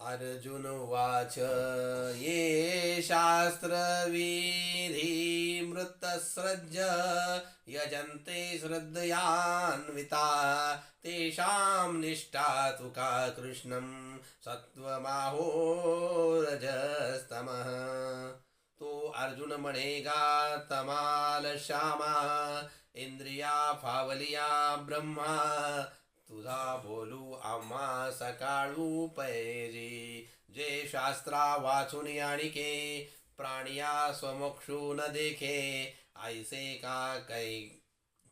अर्जुन उवाच ये शास्त्रविधिमृतसृज्य यजन्ते श्रद्धयान्विता तेषां निष्ठा तु का कृष्णं सत्त्वमाहो रजस्तमः। तो अर्जुन म्हणेगा तमाल श्यामा इंद्रिया फावलिया ब्रह्मा तुझा बोलू आम्हा सकाळू पैरी जे शास्त्रा वाचून याणिके प्राणिया स्वमोक्षू न देखे ऐसे का कै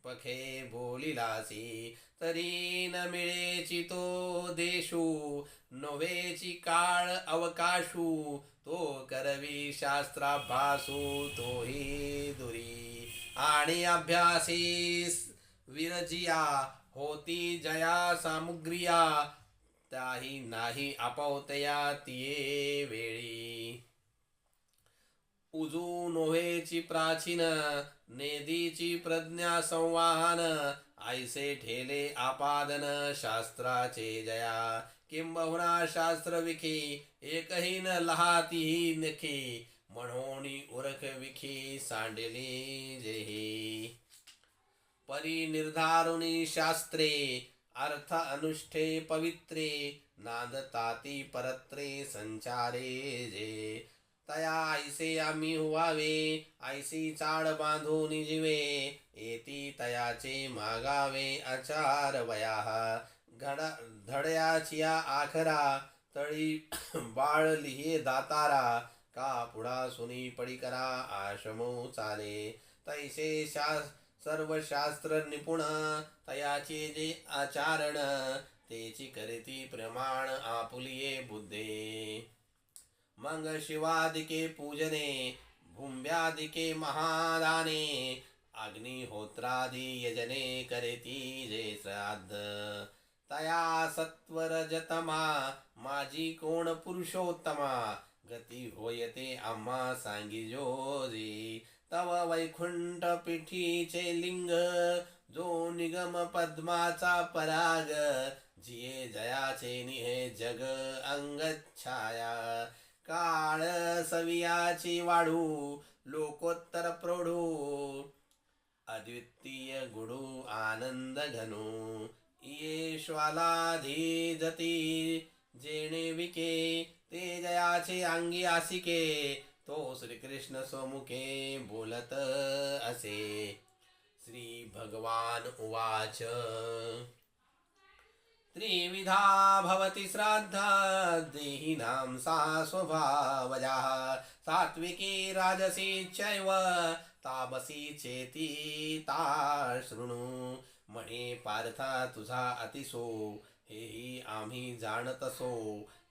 पखे बोलिलासी तरी न मिळेची तो देशू नव्हेची काळ अवकाशू तो करवी शास्त्राभ्यासू तोही दुरी आणि अभ्यासीस विरजिया होती जया सामुग्रिया त्याही नाही आपावतया तिये वेळी उजू नोहेची प्राचीन नेदीची प्रज्ञा संवाहन ऐसे ठेले आपादन शास्त्राचे जया किंबहुना शास्त्र विखी एकही न लहातीही नखी म्हणून उरख विखी सांडली जेही परिनिर्धारुणी शास्त्रे अर्थ अनुष्ठे पवित्रे नादताती परत्रे संचारे जे तया ऐसे आम्ही व्हावे ऐसी चाड बांधून जीवे येती तयाचे मागावे आचार वया धड्याचिया आखरा तळी बाळ लिहे दातारा का पुढा सुनी पडी करा आश्रमो चाले तैसे सर्व शास्त्र निपुण तयाचे जे आचारण तेची करीती प्रमाण आपुलिये बुद्धे मग शिवादिके पूजने भुंब्यादिके महादाने अग्निहोत्रादि यजने करीती जे श्राद्ध तया सत्वरजतमा माझी कोण पुरुषोत्तमा गती होयते आम्हा सांगिजो जी तव वैकुंठ पिठीचे लिंग जो निगम पद्माचा पराग जिये जयाचे निहे जग अंगच्छाया काळ सवियाची वाढू लोकोत्तर प्रौढू अद्वितीय गुडू आनंद घनू ये श्वालाधीजती जेणे विके ते जयाचे अंगी आसिके तो श्रीकृष्ण स्वमुखे बोलत असे श्री भगवान उवाच त्रिविधा भवति श्राद्धा देहिनां सा स्वभावजा सात्विकी राजसी चैव तामसी चेती ता शृणु म्हणे पार्था तुझा अतिसो हेही आम्ही जाणतसो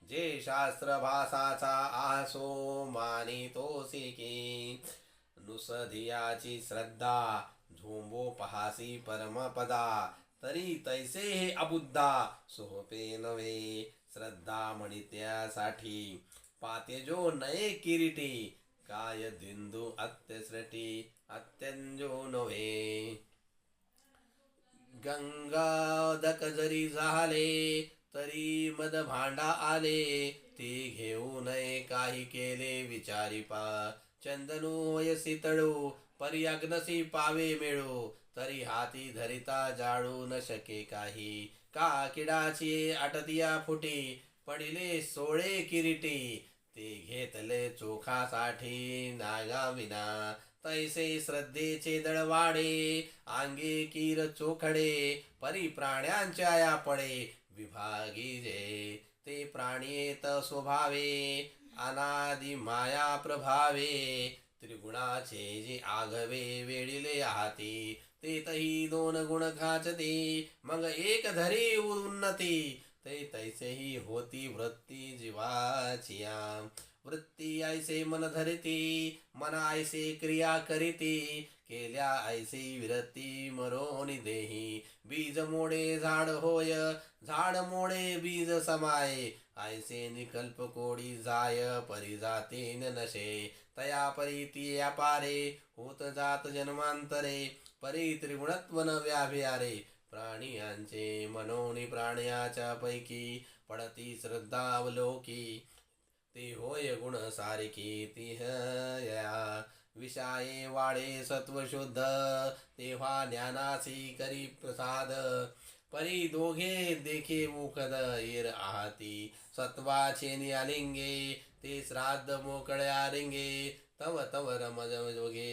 जे शास्त्र भासाचा आसो मानितोसी की नुसधियाची श्रद्धा झोंबो पहासी परमपदा तरी तैसे हे अबुद्धा सोपे नव्हे श्रद्धा म्हणित्यासाठी पातेजो नये किरीटी काय दिंदू अत्यश्रटी अत्यंजो नव्हे गंगादक जरी झाले तरी मद भांडा आले ती घेऊ नये काही केले विचारी पा चंदनू वयसी तळू परी अग्नसी पावे मिळू तरी हाती धरिता जाळू न शके काही का किडाची आटतिया फुटी पडिले सोळे किरीटी ते घेतले चोखासाठी नागाविना तैसे श्रद्धेचे दळवाडे आंगे कीर चोखडे परी प्राण्यांच्या या पडे विभागी जे ते प्राणीयेत स्वभावे अनादि माया प्रभावे त्रिगुणाचे जे आगवे वेळिले हाती ते तही दोन गुण घाचते मग एक धरी उन्नती ते तैसेही होती वृत्ती जीवाचिया वृत्ती ऐसे मन धरिती मन ऐसे क्रिया करीती केल्या ऐसे विरती मरोनी देही बीज मोडे झाड होय झाड मोडे बीज समाये ऐसे निकल्प कोडी जाय परी जाते नशे तया परी ती अपारे होत जात जन्मांतरे परी त्रिगुणत्व न व्याभियारे प्राणियांचे मनोनी प्राण्याच्या पैकी पडती श्रद्धावलोकी ते होय गुण सारिकी तिहया विषाये वाळे सत्वशुद्ध तेव्हा ज्ञानासी करी प्रसाद परी दोघे देखे मुखद ईर आहाती सत्वाचे नियालिंगे ते श्राद्ध मोकळ्या रिंगे तव तव रमज जोगे